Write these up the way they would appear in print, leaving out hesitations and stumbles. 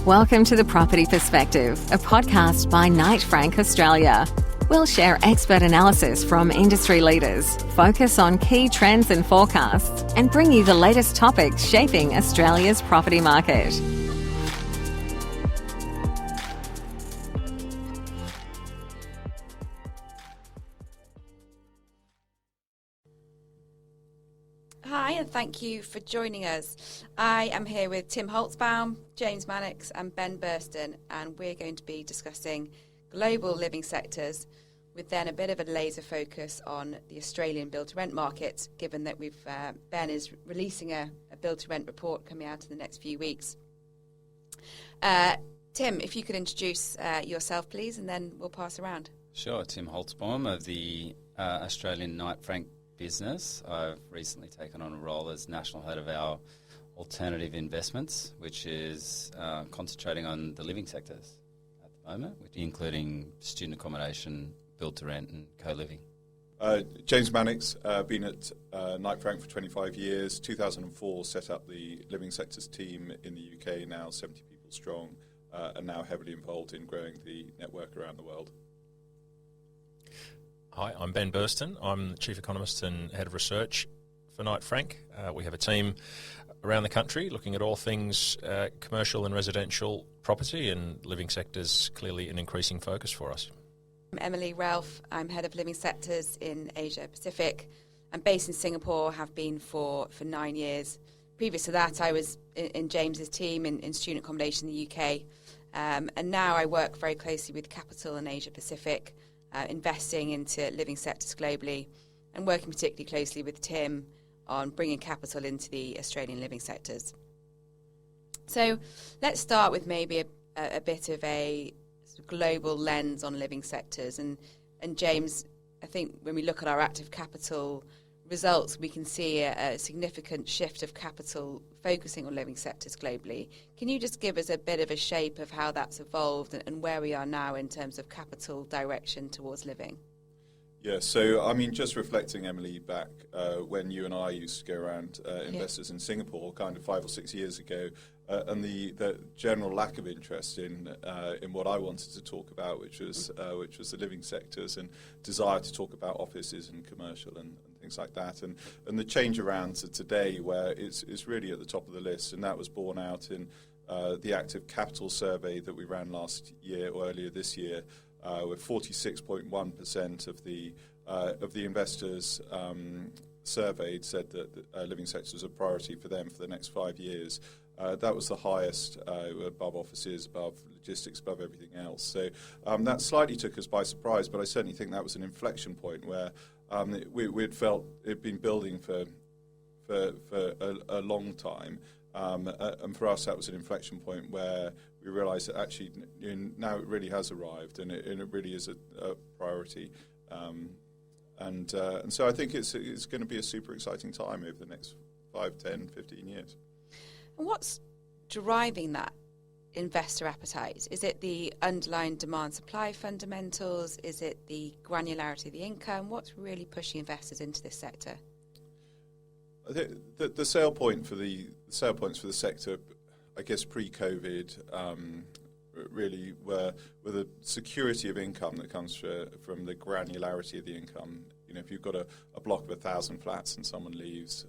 Welcome to The Property Perspective, a podcast by Knight Frank Australia. We'll share expert analysis from industry leaders, focus on key trends and forecasts, and bring you the latest topics shaping Australia's property market. Hi, and thank you for joining us. I am here with Tim Holtsbaum, James Mannix and Ben Burston, and we're going to be discussing global living sectors with then a bit of a laser focus on the Australian build-to-rent market, given that Ben is releasing a build-to-rent report coming out in the next few weeks. Tim, if you could introduce yourself, please, and then we'll pass around. Sure, Tim Holtsbaum of the Australian Knight Frank business. I've recently taken on a role as national head of our alternative investments, which is concentrating on the living sectors at the moment, including student accommodation, build-to-rent and co-living. James Mannix, been at Knight Frank for 25 years. 2004 set up the Living Sectors team in the UK, now 70 people strong, and now heavily involved in growing the network around the world. Hi, I'm Ben Burston. I'm the Chief Economist and Head of Research for Knight Frank. We have a team around the country looking at all things commercial and residential property, and living sectors clearly an increasing focus for us. I'm Emily Relf. I'm Head of Living Sectors in Asia Pacific. I'm based in Singapore, have been for 9 years. Previous to that, I was in James's team in student accommodation in the UK. And now I work very closely with Capital in Asia Pacific, investing into living sectors globally, and working particularly closely with Tim on bringing capital into the Australian living sectors. So let's start with maybe a bit of a sort of global lens on living sectors. And James, I think when we look at our active capital results, we can see a significant shift of capital focusing on living sectors globally. Can you just give us a bit of a shape of how that's evolved and where we are now in terms of capital direction towards living? Yeah, so I mean, just reflecting, Emily, back when you and I used to go around investors in Singapore kind of 5 or 6 years ago, and the general lack of interest in what I wanted to talk about, which was the living sectors, and desire to talk about offices and commercial and things like that, and the change around to today, where it's really at the top of the list, and that was borne out in the active capital survey that we ran last year or earlier this year, with 46.1% of the investors surveyed said that living sectors are a priority for them for the next 5 years. That was the highest, above offices, above logistics, above everything else. So that slightly took us by surprise, but I certainly think that was an inflection point where we'd felt it'd been building for a long time. And for us, that was an inflection point where we realised that actually now it really has arrived, and it really is a priority. And so I think it's going to be a super exciting time over the next 5, 10, 15 years. And what's driving that investor appetite? Is it the underlying demand-supply fundamentals? Is it the granularity of the income? What's really pushing investors into this sector? I think the sale points for the sector, I guess pre-COVID, really were the security of income that comes from the granularity of the income. You know, if you've got a block of 1,000 flats and someone leaves,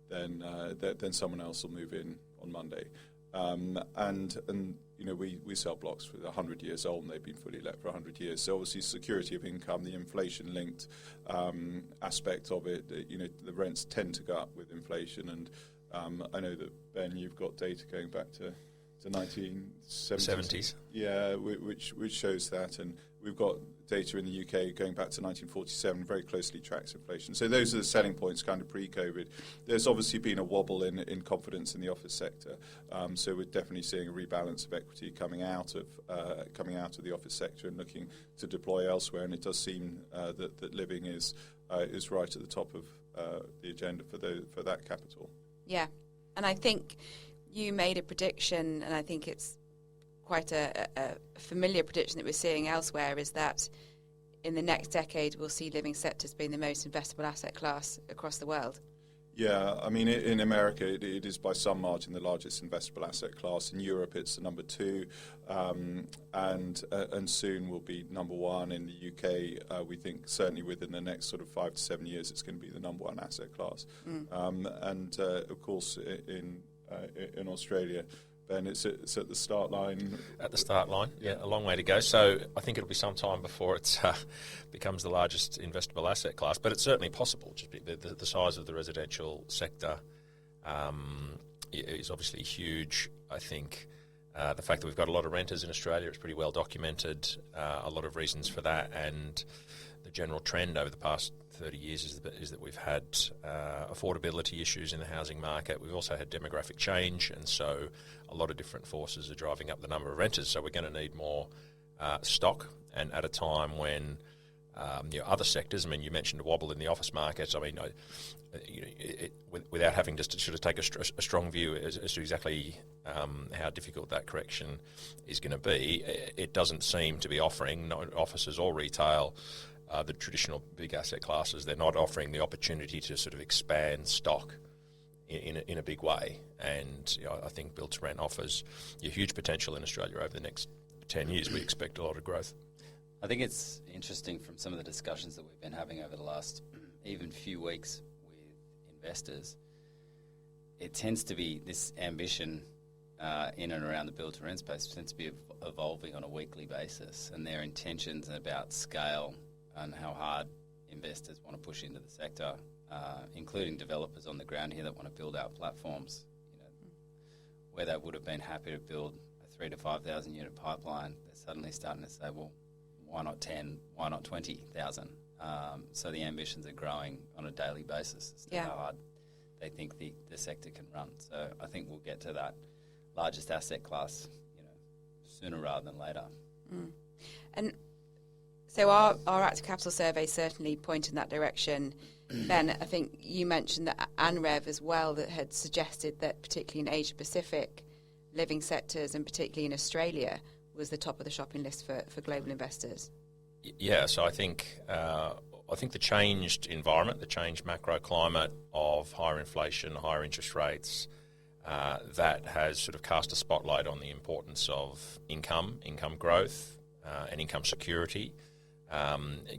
then someone else will move in on Monday. And you know, we sell blocks for 100 years old, and they've been fully let for 100 years. So obviously security of income, the inflation-linked aspect of it, you know, the rents tend to go up with inflation. And I know that, Ben, you've got data going back to 1970s. Yeah, which shows that. And we've got data in the UK going back to 1947, very closely tracks inflation. So those are the selling points kind of pre-COVID. There's obviously been a wobble in confidence in the office sector. So we're definitely seeing a rebalance of equity coming out of the office sector and looking to deploy elsewhere. And it does seem that living is right at the top of the agenda for that capital. Yeah, and I think you made a prediction, and I think it's quite a familiar prediction that we're seeing elsewhere, is that in the next decade we'll see living sectors being the most investable asset class across the world. Yeah, I mean, in America, it is by some margin the largest investable asset class. In Europe, it's the number 2, and soon will be number 1. In the UK, we think certainly within the next sort of 5 to 7 years, it's going to be the number 1 asset class. And of course, in Australia, Ben, it's at the start line. At the start line, yeah, a long way to go. So I think it'll be some time before it becomes the largest investable asset class, but it's certainly possible. Just the size of the residential sector is obviously huge. I think the fact that we've got a lot of renters in Australia is pretty well documented. A lot of reasons for that, and the general trend over the past 30 years is that we've had affordability issues in the housing market. We've also had demographic change, and so a lot of different forces are driving up the number of renters. So we're going to need more stock, and at a time when other sectors, I mean, you mentioned a wobble in the office markets. I mean, without having just to sort of take a strong view as to exactly how difficult that correction is going to be, it doesn't seem to be offering, not offices or retail, the traditional big asset classes. They're not offering the opportunity to sort of expand stock in a big way. And I think build to rent offers huge potential in Australia over the next 10 years. We expect a lot of growth. I think it's interesting from some of the discussions that we've been having over the last even few weeks with investors. It tends to be this ambition in and around the build to rent space tends to be evolving on a weekly basis, and their intentions about scale and how hard investors want to push into the sector, including developers on the ground here that want to build out platforms. Where they would have been happy to build a 3,000 to 5,000 unit pipeline, they're suddenly starting to say, well, why not 10? Why not 20,000? So the ambitions are growing on a daily basis as to how hard they think the sector can run. So I think we'll get to that largest asset class, sooner rather than later. And so our active capital survey certainly pointed in that direction. Ben, I think you mentioned that ANREV as well, that had suggested that particularly in Asia Pacific, living sectors, and particularly in Australia, was the top of the shopping list for global investors. Yeah, so I think the changed environment, the changed macro climate of higher inflation, higher interest rates, that has sort of cast a spotlight on the importance of income growth, and income security.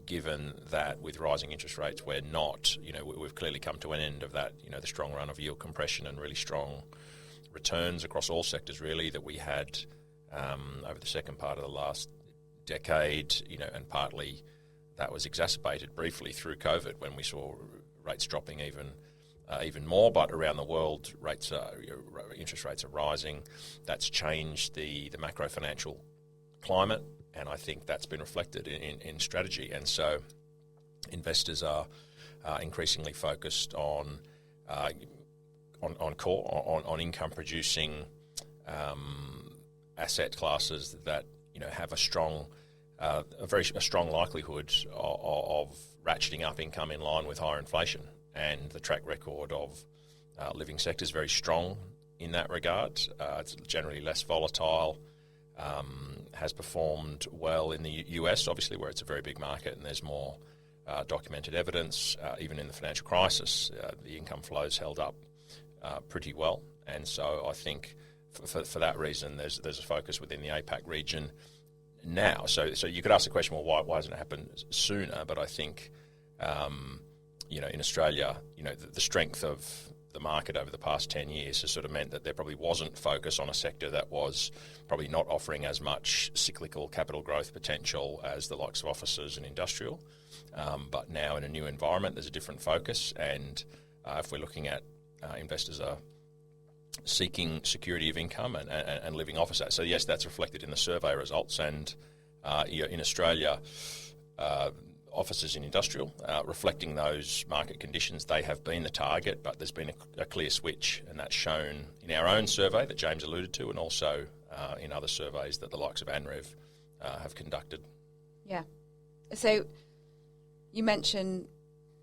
Given that with rising interest rates, we're not, we've clearly come to an end of that, the strong run of yield compression and really strong returns across all sectors really that we had over the second part of the last decade, and partly that was exacerbated briefly through COVID when we saw rates dropping even more. But around the world, interest rates are rising. That's changed the macro financial climate, and I think that's been reflected in strategy. And so investors are increasingly focused on income producing asset classes that have a strong likelihood of ratcheting up income in line with higher inflation. And the track record of living sectors is very strong in that regard. It's generally less volatile. Has performed well in the US, obviously, where it's a very big market and there's more documented evidence. Even in the financial crisis, the income flows held up pretty well. And so I think for that reason, there's a focus within the APAC region now. So you could ask the question, well, why hasn't it happened sooner? But I think, in Australia, the strength of the market over the past 10 years has sort of meant that there probably wasn't focus on a sector that was probably not offering as much cyclical capital growth potential as the likes of offices and industrial. But now in a new environment, there's a different focus. And if we're looking at investors are seeking security of income and living office. So yes, that's reflected in the survey results. And in Australia, offices in industrial, reflecting those market conditions, they have been the target, but there's been a clear switch, and that's shown in our own survey that James alluded to, and also in other surveys that the likes of ANREV have conducted. Yeah. So you mentioned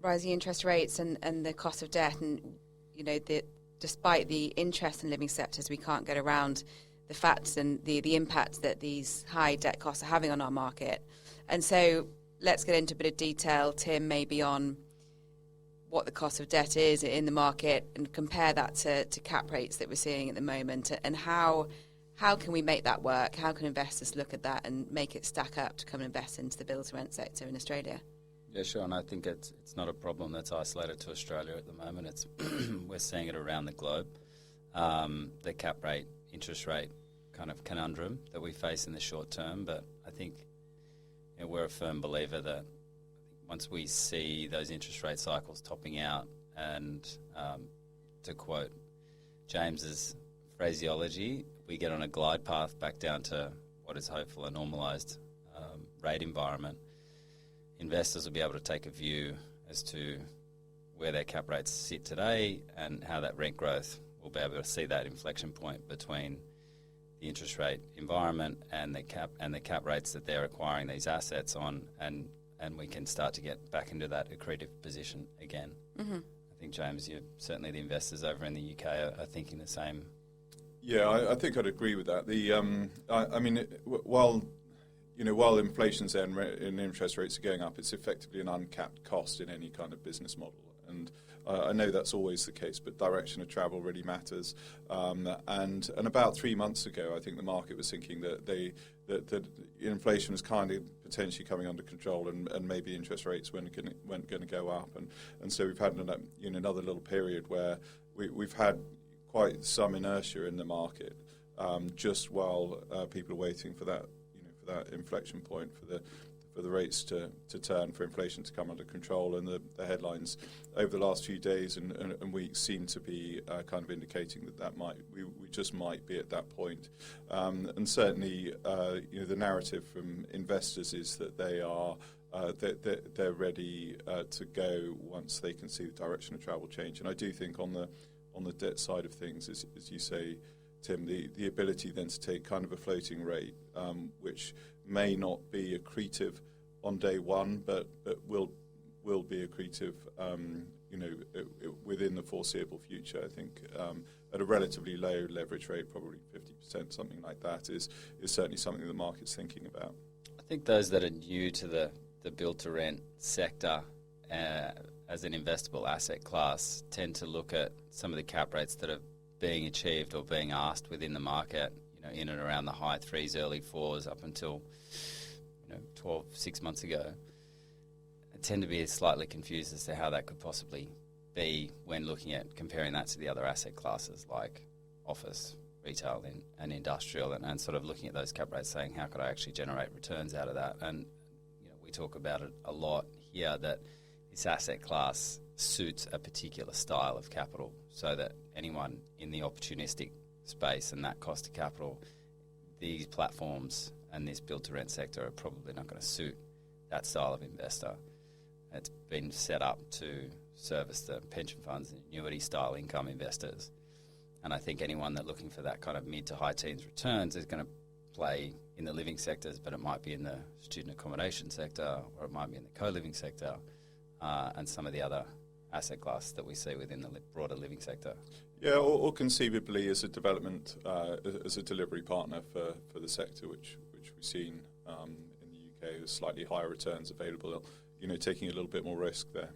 rising interest rates and the cost of debt, and despite the interest in living sectors, we can't get around the facts and the impact that these high debt costs are having on our market. And so let's get into a bit of detail, Tim, maybe on what the cost of debt is in the market and compare that to cap rates that we're seeing at the moment, and how can we make that work? How can investors look at that and make it stack up to come and invest into the build-to-rent sector in Australia? Yeah, sure, and I think it's not a problem that's isolated to Australia at the moment. It's we're seeing it around the globe. The cap rate, interest rate kind of conundrum that we face in the short term, but I think we're a firm believer that once we see those interest rate cycles topping out, and to quote James's phraseology, we get on a glide path back down to what is hopeful a normalised rate environment, investors will be able to take a view as to where their cap rates sit today and how that rent growth will be able to see that inflection point between the interest rate environment and the cap rates that they're acquiring these assets on, and we can start to get back into that accretive position again. Mm-hmm. I think, James, certainly the investors over in the UK are thinking the same. Yeah, I think I'd agree with that. While inflation's there and interest rates are going up, it's effectively an uncapped cost in any kind of business model. And I know that's always the case, but direction of travel really matters. And about 3 months ago, I think the market was thinking that inflation was kind of potentially coming under control, and maybe interest rates weren't going to go up. And so we've had another little period where we've had quite some inertia in the market, just while people are waiting for that inflection point for the rates to turn, for inflation to come under control. And the headlines over the last few days and weeks seem to be kind of indicating that we just might be at that point. And certainly, the narrative from investors is that they're ready to go once they can see the direction of travel change. And I do think on the debt side of things, as you say, Tim, the ability then to take kind of a floating rate, which may not be accretive on day one, but will be accretive, within the foreseeable future. I think at a relatively low leverage rate, probably 50%, something like that, is certainly something the market's thinking about. I think those that are new to the build-to-rent sector as an investable asset class tend to look at some of the cap rates that are being achieved or being asked within the market, in and around the high 3s, early 4s, up until 6 months ago. I tend to be slightly confused as to how that could possibly be when looking at comparing that to the other asset classes like office, retail, and industrial, and sort of looking at those cap rates, saying how could I actually generate returns out of that? And we talk about it a lot here that this asset class suits a particular style of capital, so that anyone in the opportunistic space and that cost of capital, these platforms and this build-to-rent sector are probably not going to suit that style of investor. It's been set up to service the pension funds and annuity-style income investors. And I think anyone that's looking for that kind of mid to high teens returns is going to play in the living sectors, but it might be in the student accommodation sector, or it might be in the co-living sector, and some of the other asset class that we see within the broader living sector. Yeah, or conceivably as a development, as a delivery partner for the sector, which we've seen in the UK with slightly higher returns available, taking a little bit more risk there.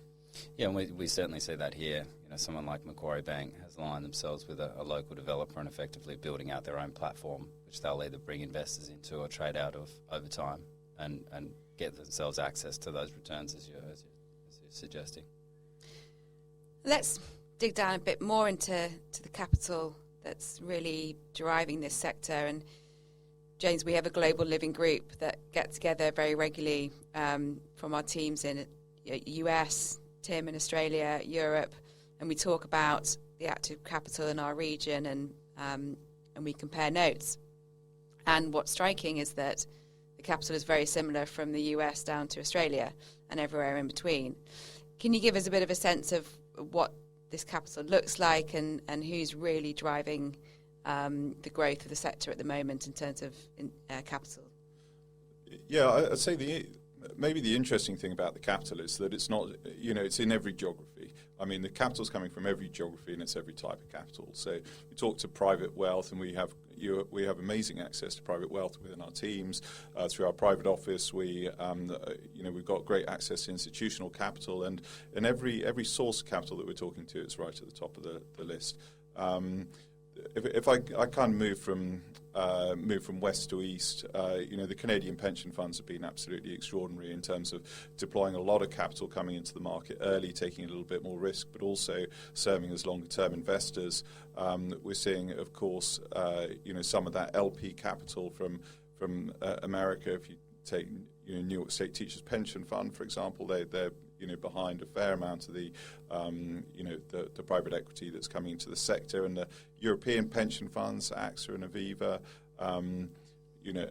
Yeah, and we certainly see that here. Someone like Macquarie Bank has aligned themselves with a local developer and effectively building out their own platform, which they'll either bring investors into or trade out of over time, and get themselves access to those returns as you're suggesting. Let's dig down a bit more into the capital that's really driving this sector. And James, we have a global living group that get together very regularly from our teams in US, Tim in Australia, Europe, and we talk about the active capital in our region, and we compare notes. And what's striking is that the capital is very similar from the US down to Australia and everywhere in between. Can you give us a bit of a sense of what this capital looks like and who's really driving the growth of the sector at the moment in terms of capital? Yeah, I'd say maybe the interesting thing about the capital is that it's not, it's in every geography. I mean, the capital's coming from every geography and it's every type of capital. So we talk to private wealth, and we have amazing access to private wealth within our teams through our private office. We've got great access to institutional capital, and every source of capital that we're talking to is right at the top of the list. If I kind of move from west to east, the Canadian pension funds have been absolutely extraordinary in terms of deploying a lot of capital coming into the market early, taking a little bit more risk, but also serving as longer-term investors. We're seeing, of course, some of that LP capital from America. If you take New York State Teachers Pension Fund, for example, they're behind a fair amount of the private equity that's coming into the sector, and the European pension funds, AXA and Aviva,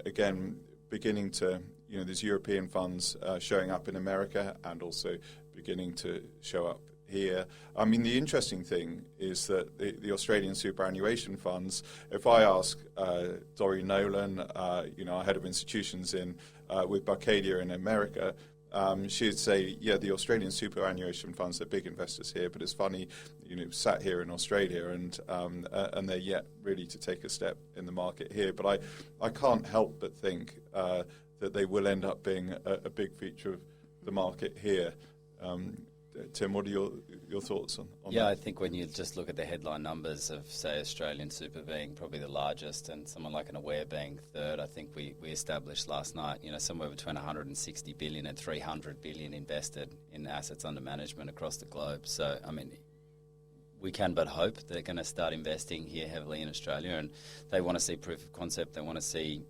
again, beginning to, there's European funds showing up in America and also beginning to show up here. I mean, the interesting thing is that the Australian superannuation funds, if I ask Doreen Nolan, our head of institutions with Barcadia in America, she'd say, yeah, the Australian superannuation funds are big investors here, but it's funny, sat here in Australia and they're yet really to take a step in the market here. But I can't help but think that they will end up being a big feature of the market here. Tim, what are your thoughts on that? Yeah, I think when you just look at the headline numbers of, say, Australian Super being probably the largest and someone like an Aware being third, I think we established last night, somewhere between 160 billion and 300 billion invested in assets under management across the globe. So, I mean, we can but hope they're going to start investing here heavily in Australia, and they want to see proof of concept. They want to see,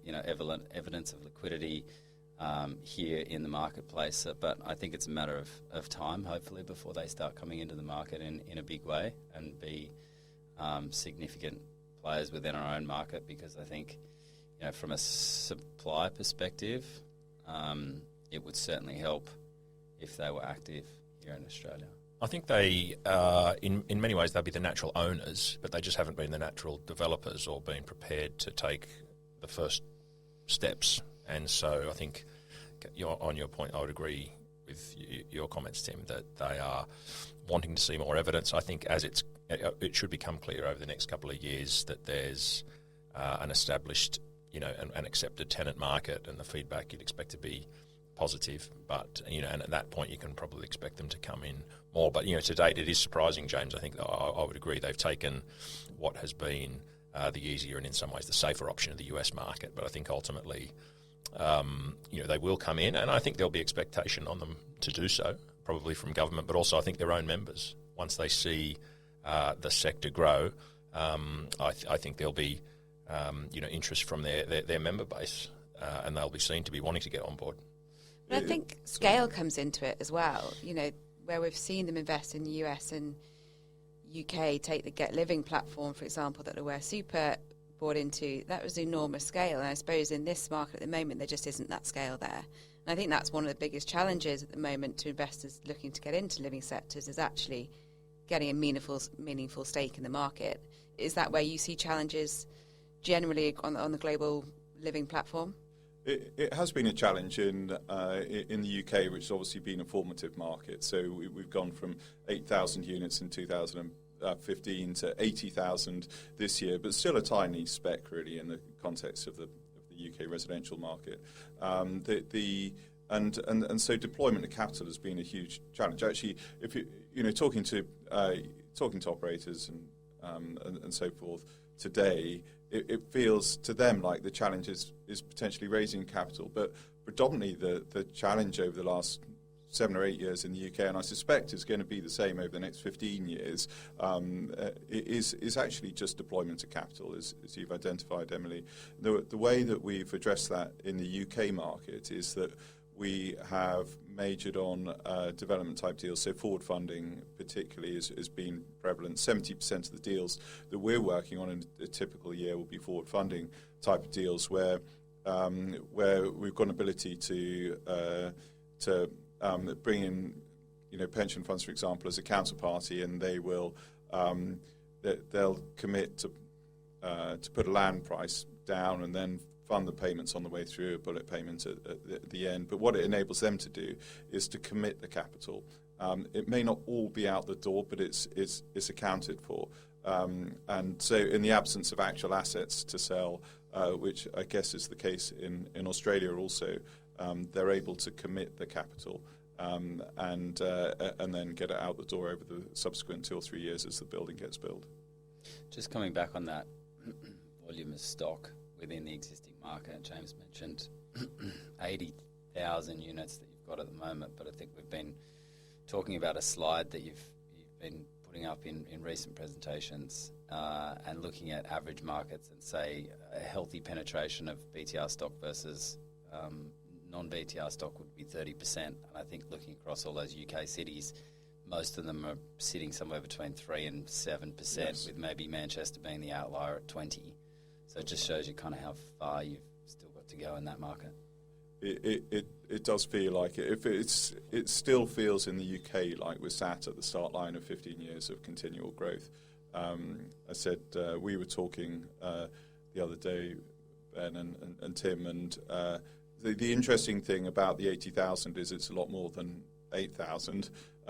evidence of liquidity here in the marketplace, but I think it's a matter of time, hopefully, before they start coming into the market in a big way and be significant players within our own market, because I think, from a supply perspective, it would certainly help if they were active here in Australia. I think they, in many ways, they'll be the natural owners, but they just haven't been the natural developers or been prepared to take the first steps. And so I think, on your point, I would agree with your comments, Tim, that they are wanting to see more evidence. I think it should become clear over the next couple of years that there's an established, an accepted tenant market, and the feedback you'd expect to be positive. But, and at that point you can probably expect them to come in more. But, to date it is surprising, James. I think I would agree they've taken what has been the easier and in some ways the safer option of the US market. But I think ultimately, they will come in, and I think there'll be expectation on them to do so, probably from government, but also I think their own members. Once they see the sector grow, I think there'll be interest from their member base, and they'll be seen to be wanting to get on board. But I think scale comes into it as well. Where we've seen them invest in the US and UK, take the Get Living platform, for example, that Aware Super bought into, that was enormous scale. And I suppose in this market at the moment, there just isn't that scale there. And I think that's one of the biggest challenges at the moment to investors looking to get into living sectors, is actually getting a meaningful stake in the market. Is that where you see challenges generally on the global living platform? It has been a challenge in the UK, which has obviously been a formative market. So we've gone from 8,000 units in 2015 to 80,000 this year, but still a tiny speck really in the context of the UK residential market. And so deployment of capital has been a huge challenge. Actually, if talking to operators and so forth today, it feels to them like the challenge is potentially raising capital, but predominantly the challenge over the last 7 or 8 years in the UK, and I suspect is going to be the same over the next 15 years, is actually just deployment of capital, as you've identified, Emily. The way that we've addressed that in the UK market is that we have majored on development type deals, so forward funding particularly has been prevalent. 70% of the deals that we're working on in a typical year will be forward funding type of deals where we've got an ability to bring in pension funds, for example, as a counterparty, and they will they'll commit to put a land price down and then fund the payments on the way through, a bullet payment at the end. But what it enables them to do is to commit the capital It may not all be out the door, but it's accounted for. And so in the absence of actual assets to sell, which I guess is the case in Australia also, they're able to commit the capital and then get it out the door over the subsequent 2 or 3 years as the building gets built. Just coming back on that volume of stock within the existing market, James mentioned 80,000 units that you've got at the moment, but I think we've been talking about a slide that you've been putting up in recent presentations and looking at average markets and say a healthy penetration of BTR stock versus non-BTR stock would be 30%. And I think looking across all those UK cities, most of them are sitting somewhere between 3 and 7%, yes, with maybe Manchester being the outlier at 20. So it just shows you kind of how far you've still got to go in that market. It does feel like it. It still feels in the UK like we're sat at the start line of 15 years of continual growth. I said we were talking the other day, Ben and Tim, and the interesting thing about the 80,000 is it's a lot more than 8,000,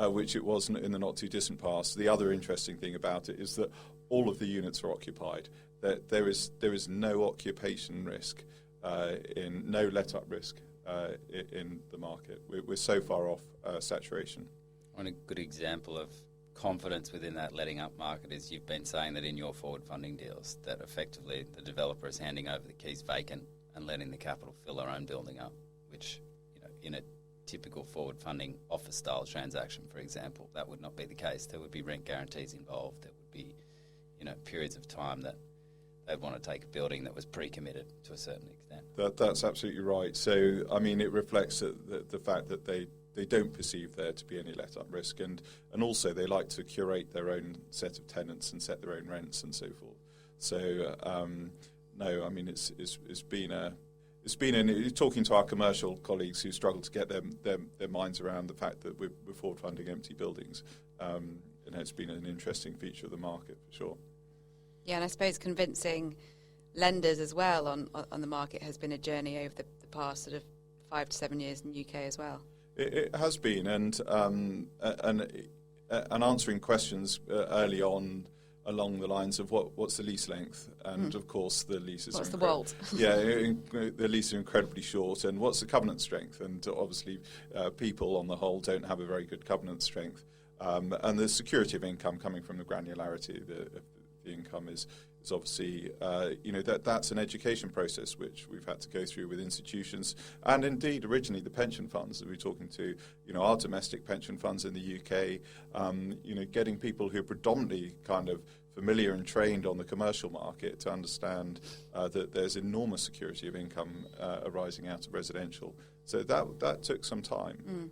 which it wasn't in the not too distant past. The other interesting thing about it is that all of the units are occupied. That there is no occupation risk, no let-up risk in the market. We're so far off saturation. One good example of confidence within that letting up market is you've been saying that in your forward funding deals that effectively the developer is handing over the keys vacant and letting the capital fill their own building up, which, you know, in a typical forward funding office style transaction, for example, that would not be the case. There would be rent guarantees involved. There would be, you know, periods of time that they'd want to take a building that was pre-committed to a certain extent. That's absolutely right. So, I mean, it reflects the fact that they don't perceive there to be any let-up risk, and also they like to curate their own set of tenants and set their own rents and so forth. So, no, I mean, it's been talking to our commercial colleagues who struggle to get their minds around the fact that we're forward funding empty buildings. It's been an interesting feature of the market for sure. Yeah, and I suppose convincing lenders as well on the market has been a journey over the past sort of 5 to 7 years in the UK as well. It has been, and answering questions early on along the lines of what's the lease length, and of course the leases. What's the WALT? Yeah, the leases are incredibly short, and what's the covenant strength? And obviously, people on the whole don't have a very good covenant strength, and the security of income coming from the granularity of the income is obviously, that's an education process which we've had to go through with institutions, and indeed originally the pension funds that we're talking to, our domestic pension funds in the UK, getting people who are predominantly kind of familiar and trained on the commercial market to understand that there's enormous security of income arising out of residential. So that took some time. Mm.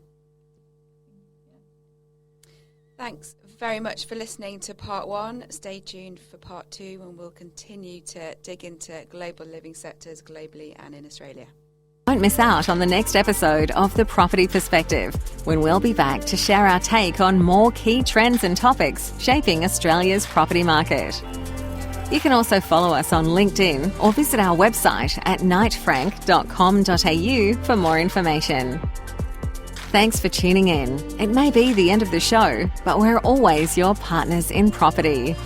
Thanks very much for listening to part 1. Stay tuned for part 2, and we'll continue to dig into global living sectors globally and in Australia. Don't miss out on the next episode of The Property Perspective, when we'll be back to share our take on more key trends and topics shaping Australia's property market. You can also follow us on LinkedIn or visit our website at knightfrank.com.au for more information. Thanks for tuning in. It may be the end of the show, but we're always your partners in property.